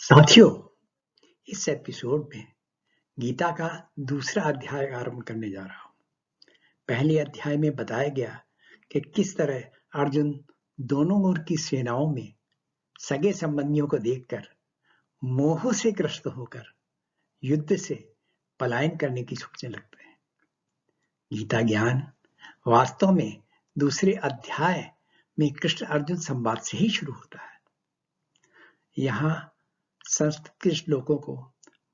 साथियों, इस एपिसोड में गीता का दूसरा अध्याय आरंभ करने जा रहा हूं। पहले अध्याय में बताया गया कि किस तरह अर्जुन दोनों ओर की सेनाओं में सगे संबंधियों को देखकर मोह से ग्रस्त होकर युद्ध से पलायन करने की सोचने लगते हैं। गीता ज्ञान वास्तव में दूसरे अध्याय में कृष्ण अर्जुन संवाद से ही शुरू होता है। यहाँ संस्कृत के श्लोकों को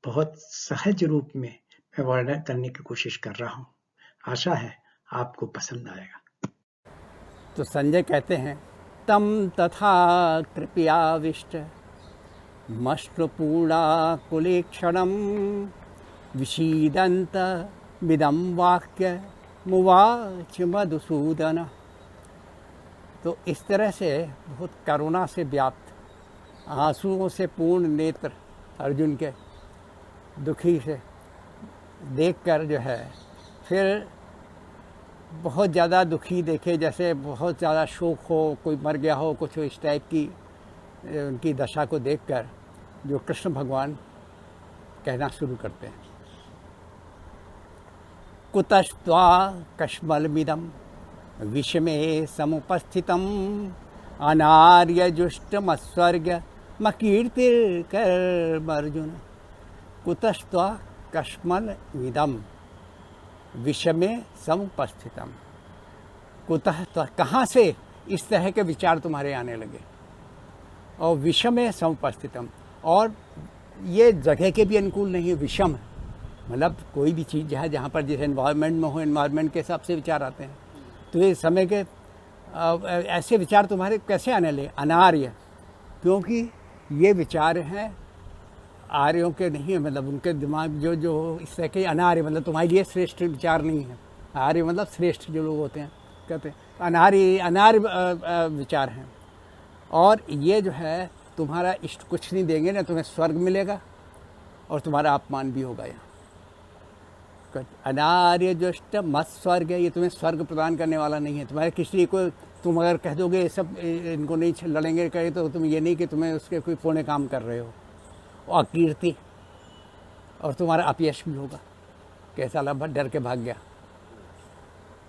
बहुत सहज रूप में मैं वर्णन करने की कोशिश कर रहा हूँ। आशा है आपको पसंद आएगा। तो संजय कहते हैं, तम तथा कृपयाविष्ट मश्रुपूर्णा कुलेक्षणम विषीदंत मिदं वाक्य मुवाच मधुसूदन। तो इस तरह से बहुत करुणा से व्याप्त, आंसुओं से पूर्ण नेत्र अर्जुन के दुखी से देखकर जो है, फिर बहुत ज़्यादा दुखी देखे, जैसे बहुत ज़्यादा शोक हो, कोई मर गया हो, कुछ इस टाइप की उनकी दशा को देखकर जो कृष्ण भगवान कहना शुरू करते हैं, कुतस्त्वा कश्मलमिदं विषमे समुपस्थितम् अनार्यजुष्टमस्वर्ग मकीर्तिर्कर्मर्जुन। कुतस्त्वा कश्मलमिदं विषमे समुपस्थितम। कुतः, तो कहाँ से इस तरह के विचार तुम्हारे आने लगे? और विषमे समुपस्थितम, और ये जगह के भी अनुकूल नहीं है। विषम मतलब कोई भी चीज़ है जहाँ पर जिस एनवायरनमेंट में हो, एनवायरनमेंट के हिसाब से विचार आते हैं। तो ये समय के ऐसे विचार तुम्हारे कैसे आने लगे? अनार्य, क्योंकि ये विचार हैं आर्यों के नहीं है, मतलब उनके दिमाग जो इस तरह के अनार्य, मतलब तुम्हारे लिए श्रेष्ठ विचार नहीं है। आर्य मतलब श्रेष्ठ जो लोग होते हैं, कहते हैं अनार्य विचार हैं। और ये जो है तुम्हारा इष्ट कुछ नहीं देंगे, ना तुम्हें स्वर्ग मिलेगा और तुम्हारा अपमान भी होगा। यहाँ अनार्य जुष्ट मत स्वर्ग है, ये तुम्हें स्वर्ग प्रदान करने वाला नहीं है। तुम्हारे किसी को तुम अगर कह दोगे सब इनको नहीं लड़ेंगे कहे, तो तुम ये नहीं कि तुम्हें उसके कोई पुण्य काम कर रहे हो। और कीर्ति, और तुम्हारा अपयश भी होगा। कैसा लगा, डर के भाग गया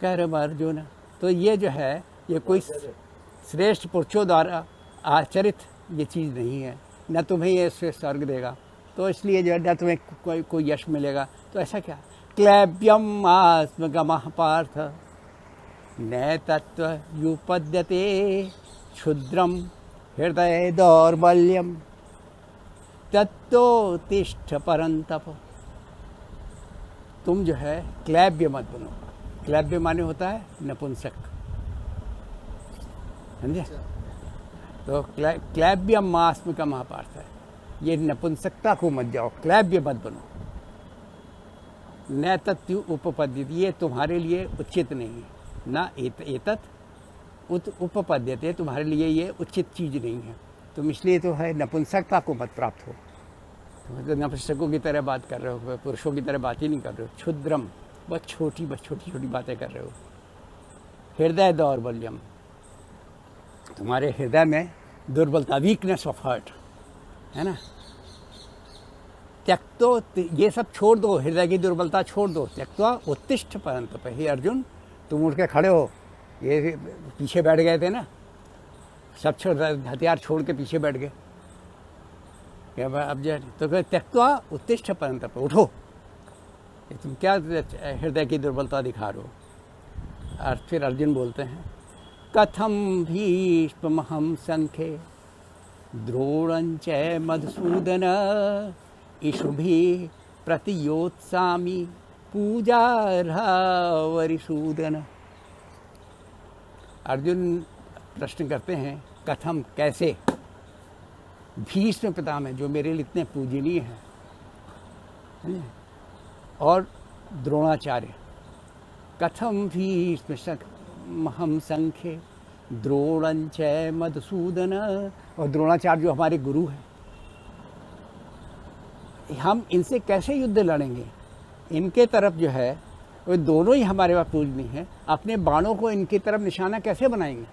कर्म अर्जुन। तो ये जो है, ये कोई श्रेष्ठ पुरुषों द्वारा आचरित ये चीज़ नहीं है, न तुम्हें ये स्वर्ग देगा। तो इसलिए जो है न तुम्हें कोई यश मिलेगा। तो ऐसा क्या? क्लैब्यम आत्मगमः पार्थ न तत्व युपद्यते क्षुद्रम हृदय दौर्बल्यम तत्तोतिष्ठ परंतप। तुम जो है क्लैब्य मत बनो। क्लैब्य माने होता है नपुंसक, समझे? तो क्लैब्यम मास्म का महापार्थ है, ये नपुंसकता को मत जाओ, क्लैब्य मत बनो। न तत्व उपपद्यते, ये तुम्हारे लिए उचित नहीं है। ना एतत् उपपद्यते, तुम्हारे लिए ये उचित चीज़ नहीं है। तुम इसलिए तो है नपुंसकता को मत प्राप्त हो। तुम तो नपुंसकों की तरह बात कर रहे हो, पुरुषों की तरह बात ही नहीं कर रहे हो। क्षुद्रम, बहुत छोटी छोटी बातें कर रहे हो। हृदय दौर्बल्यम, तुम्हारे हृदय में दुर्बलता, वीकनेस ऑफ हार्ट है ना। त्यक्तो, ये सब छोड़ दो, हृदय की दुर्बलता छोड़ दो। त्यक्त्वा उत्तिष्ठ परंतप। हे अर्जुन, तुम उठ के खड़े हो। ये पीछे बैठ गए थे ना, सब हथियार छोड़ के पीछे बैठ गए। अब जो तो त्यक्त्वा उत्तिष्ठ परंतप, उठो। तुम क्या हृदय की दुर्बलता दिखा रहे हो? और फिर अर्जुन बोलते हैं, कथम भीष्महं संख्ये द्रोणञ्च मधुसूदन इषुभिः प्रतियोत्सामि पूजार्हवरिसूदन। अर्जुन प्रश्न करते हैं, कथम, कैसे? भीष्म पितामह, जो मेरे लिए इतने पूजनीय हैं, और द्रोणाचार्य। कथम भीष्महं संख्ये द्रोणञ्च मधुसूदन, और द्रोणाचार्य जो हमारे गुरु हैं, हम इनसे कैसे युद्ध लड़ेंगे? इनके तरफ जो है वो दोनों ही हमारे पास पूजनीय हैं। अपने बाणों को इनकी तरफ निशाना कैसे बनाएंगे?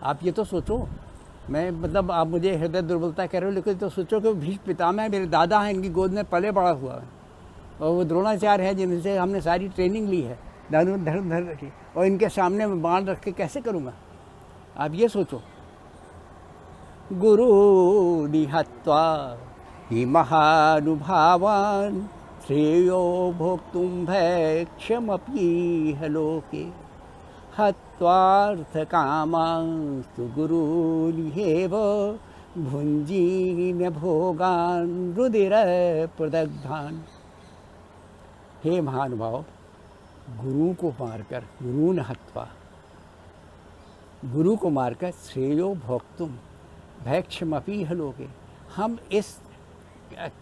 आप ये तो सोचो। मैं मतलब आप मुझे हृदय दुर्बलता कह रहे हो, लेकिन तो सोचो कि भीष्म पितामह है, मेरे दादा हैं, इनकी गोद में पले बड़ा हुआ है, और वो द्रोणाचार्य है जिनसे हमने सारी ट्रेनिंग ली है धर्म की, और इनके सामने मैं बाण रख के कैसे करूँगा? आप ये सोचो। गुरु निहत्वा हि महानुभावान् श्रेयो भोक्तुं भैक्ष्यमपीह लोके हत्वार्थकामांस्तु गुरूनिहेव भुञ्जीन भोगान् रुधिरप्रदग्धान्। हे महानुभाव, गुरु को मारकर, गुरु न हत्वा, गुरु को मारकर श्रेयो भोक्तुम भैक्ष्यमपीह लोके, हम इस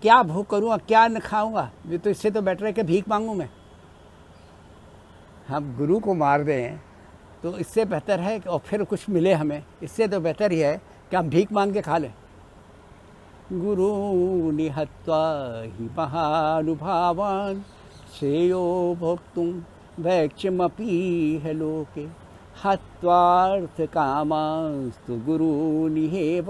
क्या भोग करूँगा, क्या न खाऊंगा, ये तो इससे तो बेटर है कि भीख मांगूँ मैं। हम गुरु को मार दें तो इससे बेहतर है और फिर कुछ मिले हमें, इससे तो बेहतर ही है कि हम भीख मांग के खा लें। गुरु निहत्वा हि महानुभावान् श्रेयो भोक्तुं भैक्ष्यमपीह लोके हत्वार्थकामांस्तु गुरूनिहेव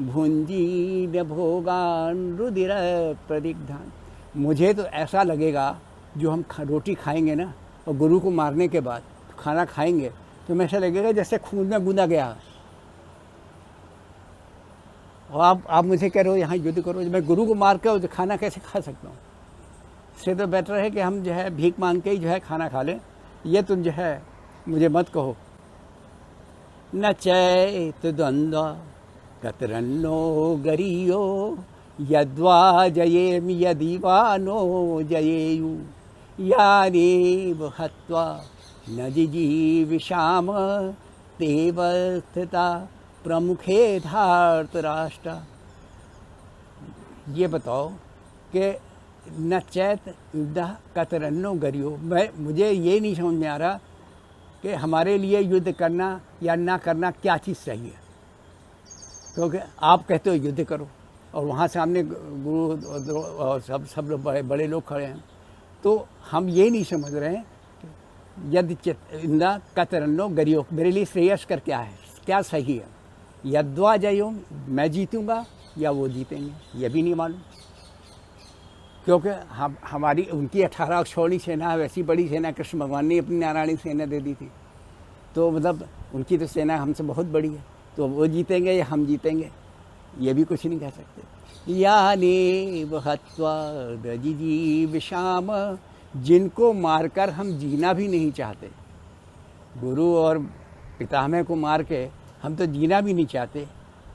भुञ्जीन भोगान् रुधिरप्रदिग्धान्। मुझे तो ऐसा लगेगा जो हम रोटी खाएंगे ना, और गुरु को मारने के बाद खाना खाएंगे तो हमें ऐसा लगेगा जैसे खून में गूंदा गया। और आप मुझे कह रहे हो यहाँ युद्ध करो, मैं गुरु को मार कर खाना कैसे खा सकता हूँ? इससे तो बेटर है कि हम जो है भीख मांग के ही जो है खाना खा लें। ये तुम जो है मुझे मत कहो। न चैत द्वंद्व कतरन्नो गरीयो यद्वा जयेम यदि वा नो जयेयु यानेव हत्वा न जिजीविषाम तेव स्थिता प्रमुखे धार्तराष्ट्र। ये बताओ कि न चैत युद्ध कतरन्नो गरियो, मुझे ये नहीं समझ में आ रहा कि हमारे लिए युद्ध करना या ना करना क्या चीज़ सही है। क्योंकि आप कहते हो युद्ध करो और वहाँ सामने गुरु और सब लोग बड़े लोग खड़े हैं, तो हम ये नहीं समझ रहे हैं यदि इंदा कतरन्नो गरियो, मेरे लिए श्रेयस्कर क्या है, क्या सही है। यद्वा जयो, मैं जीतूँगा या वो जीतेंगे, ये भी नहीं मालूम। क्योंकि हमारी उनकी 18 अक्षौणी सेना है, वैसी बड़ी सेना कृष्ण भगवान ने अपनी नारायणी सेना दे दी थी, तो मतलब उनकी तो सेना हमसे बहुत बड़ी है, तो वो जीतेंगे या हम जीतेंगे ये भी कुछ नहीं कह सकते। यानेव हत्वा जिजीविषाम, जिनको मारकर हम जीना भी नहीं चाहते, गुरु और पितामह को मार के हम तो जीना भी नहीं चाहते,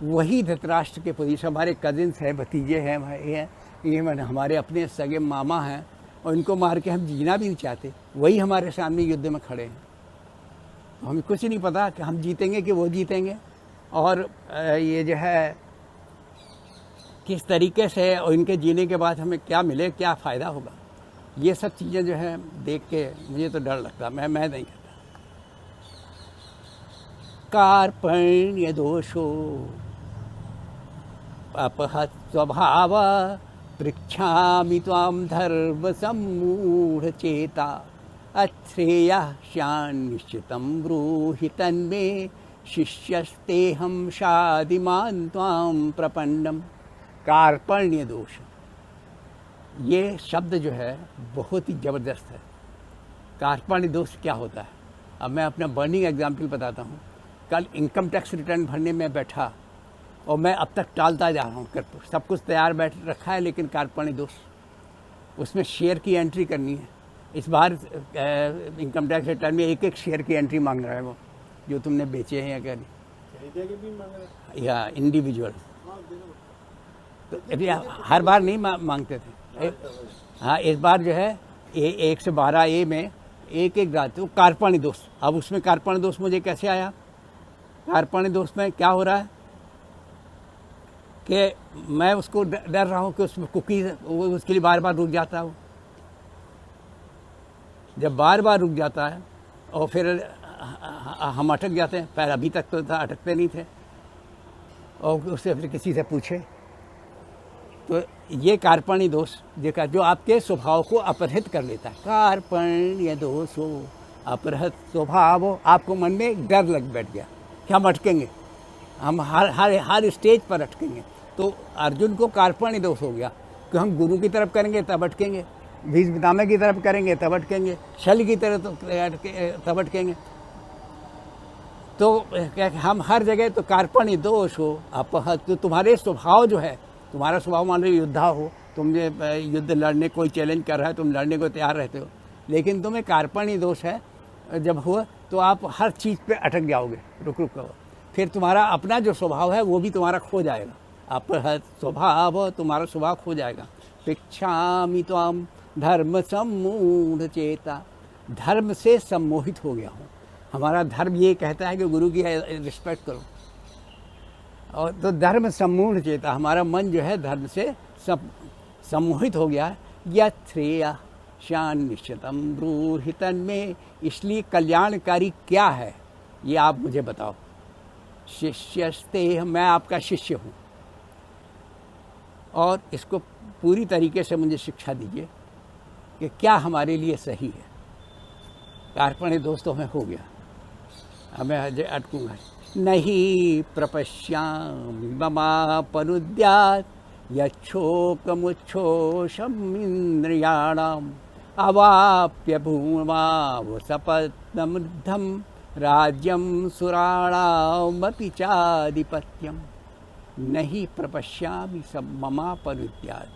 वही धृतराष्ट्र के पुरुष हमारे कजिन्स हैं, भतीजे हैं, भाई हैं, ये हमारे अपने सगे मामा हैं, और इनको मार के हम जीना भी नहीं चाहते, वही हमारे सामने युद्ध में खड़े हैं। तो हमें कुछ नहीं पता कि हम जीतेंगे कि वो जीतेंगे, और ये जो है किस तरीके से और इनके जीने के बाद हमें क्या मिले, क्या फ़ायदा होगा, ये सब चीज़ें जो है देख के मुझे तो डर लगता। मैं नहीं कहता। कार्पण्य दोषो अपहत स्वभाव पृच्छामि त्वां धर्म सम्मूढ़ चेता अश्रेयः स्यान्निश्चितं ब्रूहि तन्मे शिष्यस्तेहं शादिमान् त्वां प्रपन्नम्। कार्पण्य दोष, ये शब्द जो है बहुत ही ज़बरदस्त है। कार्पण्य दोष क्या होता है? अब मैं अपना बर्निंग एग्जाम्पल बताता हूँ। कल इनकम टैक्स रिटर्न भरने में बैठा और मैं अब तक टालता जा रहा हूँ, सब कुछ तैयार बैठ रखा है, लेकिन कार्पण्य दोष, उसमें शेयर की एंट्री करनी है। इस बार इनकम टैक्स रिटर्न में एक शेयर की एंट्री मांग रहा है वो, जो तुमने बेचे हैं या क्या, या इंडिविजुअल। तो अभी हर बार नहीं मांगते थे। हाँ, इस बार जो है 1 से 12 ए में एक रात तो कार्पण्य दोष। अब उसमें कार्पण्य दोष मुझे कैसे आया? कार्पण्य दोष में क्या हो रहा है कि मैं उसको डर रहा हूँ कि उसमें कुकीज़, उसके लिए बार बार रुक जाता हूँ। जब बार बार रुक जाता है और फिर हम अटक जाते हैं, पहले अभी तक तो अटकते नहीं थे, और उससे फिर किसी से पूछे, तो ये कार्पण्य दोष देखा जो आपके स्वभाव को अपहृत कर लेता है। कार्पण्य दोषो अपहृत स्वभाव, आपको मन में डर लग बैठ गया कि हम अटकेंगे, हम हर स्टेज पर अटकेंगे। तो अर्जुन को कार्पण्य दोष हो गया कि हम गुरु की तरफ करेंगे तब अटकेंगे, भीष्म पितामह की तरफ करेंगे तब अटकेंगे, शल्य की तरफ तब अटकेंगे। तो हम हर जगह तो कार्पण्य दोष हो अपहत, तो तुम्हारे स्वभाव जो है, तुम्हारा स्वभाव मान लो योद्धा हो, तुम युद्ध लड़ने कोई चैलेंज कर रहा है, तुम लड़ने को तैयार रहते हो, लेकिन तुम्हें कार्पण्य दोष है जब हो तो आप हर चीज़ पे अटक जाओगे, रुक रुक कर, फिर तुम्हारा अपना जो स्वभाव है वो भी तुम्हारा खो जाएगा, अपहत स्वभाव, तुम्हारा स्वभाव खो जाएगा। पिच्छामि त्वाम धर्म सम्मूढ़ चेता, धर्म से सम्मोहित हो गया हूँ। हमारा धर्म ये कहता है कि गुरु की रिस्पेक्ट करो, और तो धर्म सम्मूढ़ चेता, हमारा मन जो है धर्म से सम्मोहित हो गया है। यत्रेय शान निश्चितम ब्रूहितन में, इसलिए कल्याणकारी क्या है ये आप मुझे बताओ। शिष्यस्ते, मैं आपका शिष्य हूँ, और इसको पूरी तरीके से मुझे शिक्षा दीजिए कि क्या हमारे लिए सही है। कार्पण्य दोस्तों में हो गया, अब मैं अटकूंगा नहीं। प्रपश्यामि ममापनुद्यात् यच्छोकमुच्छोषमिन्द्रियाणाम् अवाप्य भूमावसपत्नमृद्धं राज्यं सुराणामपि चाधिपत्यम। नहीं प्रपश्यामि ममापनुद्यात्,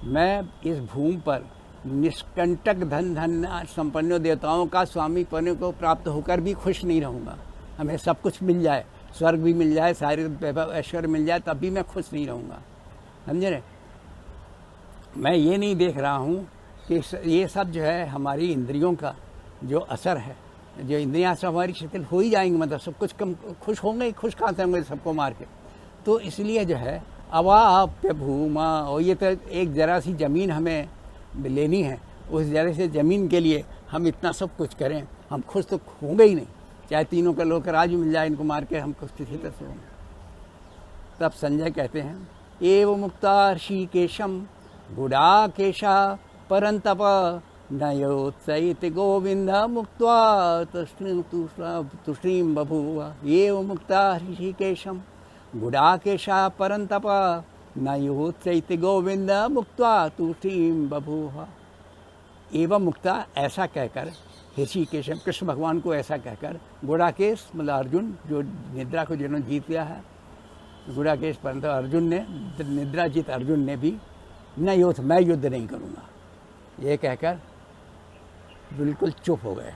मैं इस भूमि पर निष्कंटक धन संपन्न देवताओं का स्वामी पने को प्राप्त होकर भी खुश नहीं रहूँगा। हमें सब कुछ मिल जाए, स्वर्ग भी मिल जाए, सारे वैभव ऐश्वर्य मिल जाए, तब भी मैं खुश नहीं रहूँगा। समझे रहे? मैं ये नहीं देख रहा हूँ कि ये सब जो है हमारी इंद्रियों का जो असर है, जो इंद्रियाँ सब हमारी शिथिल हो ही जाएंगी, मतलब सब कुछ कम खुश होंगे, खुश खाते होंगे सबको मार के। तो इसलिए जो है अवाप्य भूमा, और ये तो एक जरा सी ज़मीन हमें लेनी है, उस जरा से ज़मीन के लिए हम इतना सब कुछ करें, हम खुश तो होंगे ही नहीं। चाहे तीनों का लोक राज मिल जाए, इनको मार के हम कुछ किसी तरह से होंगे। तब संजय कहते हैं एव मुक्ता ऋषिकेशम गुडाकेशा परंतप नयोत्सहित गोविंद मुक्त्वा तुष्णीं बभूव। एव मुक्ता ऋषिकेशम गुडाकेशा परंतप नयोत्सहित गोविंद मुक्त्वा तुष्णीं बभूव। एवं मुक्ता, ऐसा कहकर ऋषिकेशम, कृष्ण भगवान को ऐसा कहकर, गुड़ाकेश मतलब अर्जुन जो निद्रा को जिन्होंने जीत लिया है, गुड़ाकेश परंतु अर्जुन ने, निद्रा जीत अर्जुन ने भी न युद्ध, मैं युद्ध नहीं करूँगा ये कहकर बिल्कुल चुप हो गए।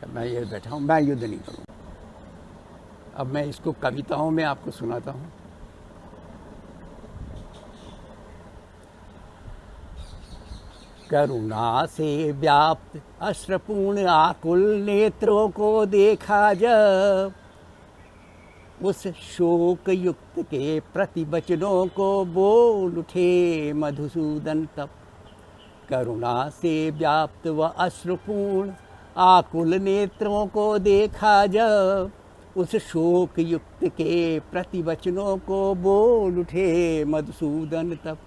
मैं ये बैठा हूँ, मैं युद्ध नहीं करूँगा। अब मैं इसको कविताओं में आपको सुनाता हूँ। करुणा से व्याप्त अश्रुपूर्ण आकुल नेत्रों को देखा जब, उस शोक युक्त के प्रतिवचनों को बोल उठे मधुसूदन तब। करुणा से व्याप्त व अश्रुपूर्ण आकुल नेत्रों को देखा जब, उस शोक युक्त के प्रतिवचनों को बोल उठे मधुसूदन तब।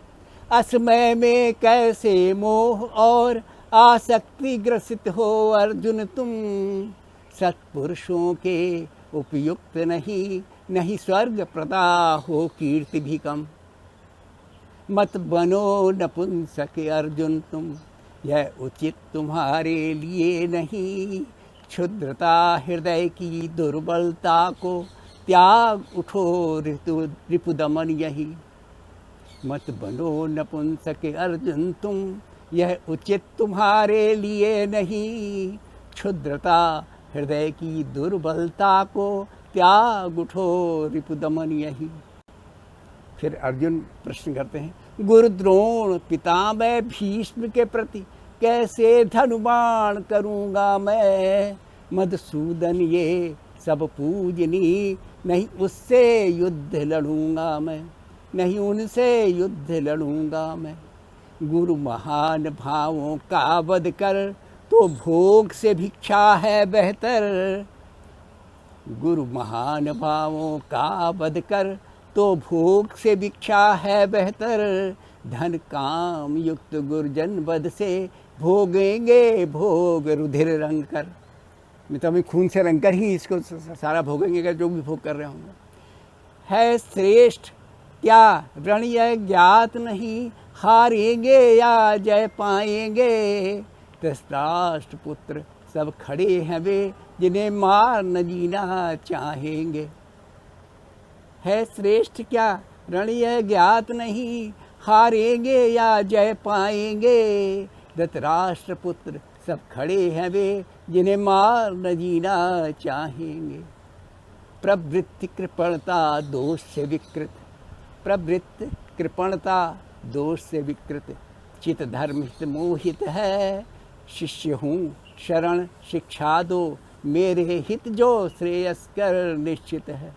असमय में कैसे मोह और आसक्ति ग्रसित हो अर्जुन तुम, सत्पुरुषों के उपयुक्त नहीं, नहीं स्वर्ग प्रदा हो कीर्ति भी कम। मत बनो नपुंसक अर्जुन तुम, यह उचित तुम्हारे लिए नहीं। क्षुद्रता हृदय की दुर्बलता को त्याग उठो रिपुदमन यही। मत बनो नपुंसक अर्जुन तुम, यह उचित तुम्हारे लिए नहीं। क्षुद्रता हृदय की दुर्बलता को त्याग उठो रिपुदमन यही। फिर अर्जुन प्रश्न करते हैं, गुरुद्रोण पितामह भीष्म के प्रति कैसे धनुबाण करूँगा मैं। मधुसूदन ये सब पूजनी, नहीं उससे युद्ध लड़ूंगा मैं, नहीं उनसे युद्ध लड़ूंगा मैं। गुरु महान भावों का वध कर, तो भोग से भिक्षा है बेहतर। गुरु महान भावों का वध कर, तो भोग से भिक्षा है बेहतर। धन काम युक्त गुरुजन वध से, भोगेंगे भोग रुधिर रंग कर। मतलब खून से रंग कर ही इसको सारा भोगेंगे, जो भी भोग कर रहे होंगे। है श्रेष्ठ क्या रण यह ज्ञात नहीं, हारेंगे या जय पाएंगे। धृतराष्ट्र पुत्र सब खड़े हैं वे, जिन्हें मार न जीना चाहेंगे। है श्रेष्ठ क्या रण यह ज्ञात नहीं, हारेंगे या जय पाएंगे। धृतराष्ट्र पुत्र सब खड़े हैं वे, जिन्हें मार न जीना चाहेंगे। प्रवृत्ति कृपणता दोष से विकृत, प्रवृत्ति कृपणता दोष से विकृत, चित धर्म हित मोहित है। शिष्य हूँ शरण शिक्षा दो, मेरे हित जो श्रेयस्कर निश्चित है।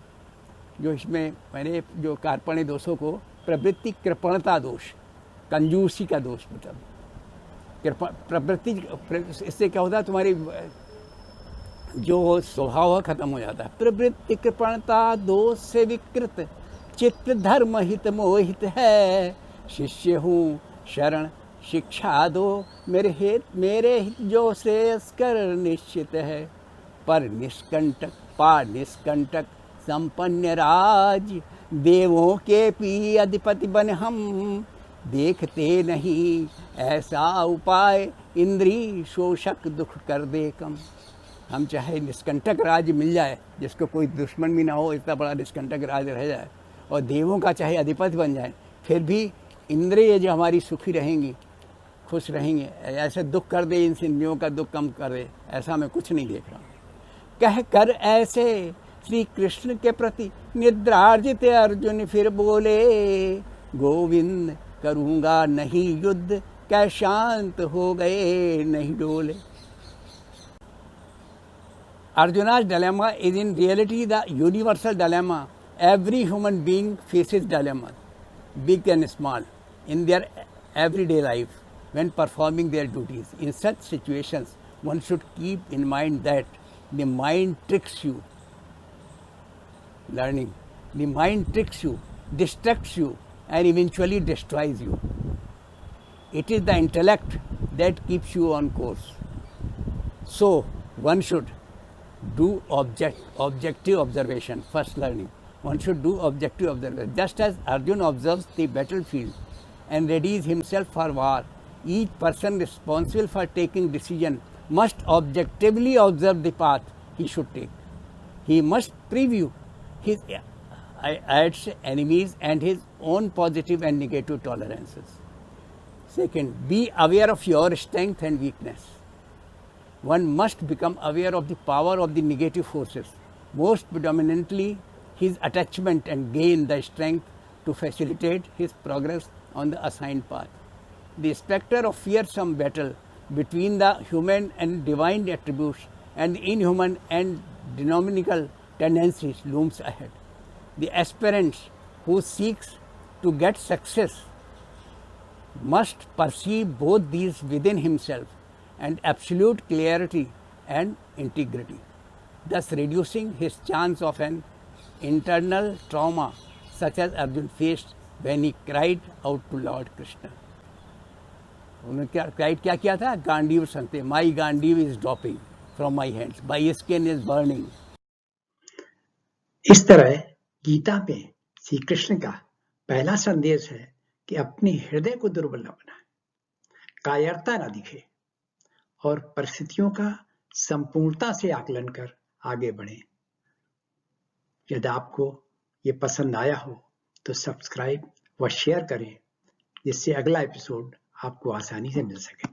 जो इसमें मैंने जो कार्पण्य दोषों को प्रवृत्ति कृपणता दोष, कंजूसी का दोष मतलब प्रवृत्ति, इससे क्या होता है तुम्हारी जो स्वभाव है खत्म हो जाता है। प्रवृत्ति कृपणता दोष से विकृत, चित्त धर्म हित मोहित है। शिष्य हूँ शरण शिक्षा दो, मेरे हित जो श्रेयस्कर निश्चित है। पर निष्कंटक पा निष्कंटक संपन्न राज, देवों के पी अधिपति बन हम, देखते नहीं ऐसा उपाय, इंद्री शोषक दुख कर दे कम। हम चाहे निष्कंटक राज मिल जाए, जिसको कोई दुश्मन भी ना हो, इतना बड़ा निष्कंटक राज रह जाए, और देवों का चाहे अधिपति बन जाए, फिर भी इंद्रिय जो हमारी सुखी रहेंगी, खुश रहेंगे, ऐसे दुख कर दे, इन इंद्रियों का दुख कम कर दे, ऐसा मैं कुछ नहीं देख रहा हूँ। कह कर ऐसे श्री कृष्ण के प्रति निद्रार्जित अर्जुन फिर बोले, गोविंद करूँगा नहीं युद्ध, कै शांत हो गए नहीं डोले। Arjuna's dilemma is in reality the universal dilemma. Every human being faces dilemmas, big and small, in their everyday life when performing their duties. In such situations, one should keep in mind that the mind tricks you. Learning. The mind tricks you, distracts you, and eventually destroys you. It is the intellect that keeps you on course. So, one should do objective observation, first learning. One should do objective observation. Just as Arjuna observes the battlefield and readies himself for war, each person responsible for taking decision must objectively observe the path he should take. He must preview his enemies and his own positive and negative tolerances. Second, be aware of your strength and weakness. One must become aware of the power of the negative forces, most predominantly his attachment, and gain the strength to facilitate his progress on the assigned path. The spectre of fearsome battle between the human and divine attributes and the inhuman and demoniacal tendencies looms ahead. The aspirant who seeks to get success must perceive both these within himself and absolute clarity and integrity, thus reducing his chance of an internal trauma such as Arjuna faced when he cried out to Lord Krishna. उन्होंने क्या किया था? गांडीव संते, my Gandiv is dropping from my hands, my skin is burning. इस तरह गीता में श्री कृष्ण का पहला संदेश है कि अपने हृदय को दुर्बल न बनाए, कायरता न दिखे और परिस्थितियों का संपूर्णता से आकलन कर आगे बढ़े। यदि आपको ये पसंद आया हो तो सब्सक्राइब व शेयर करें, जिससे अगला एपिसोड आपको आसानी से मिल सके।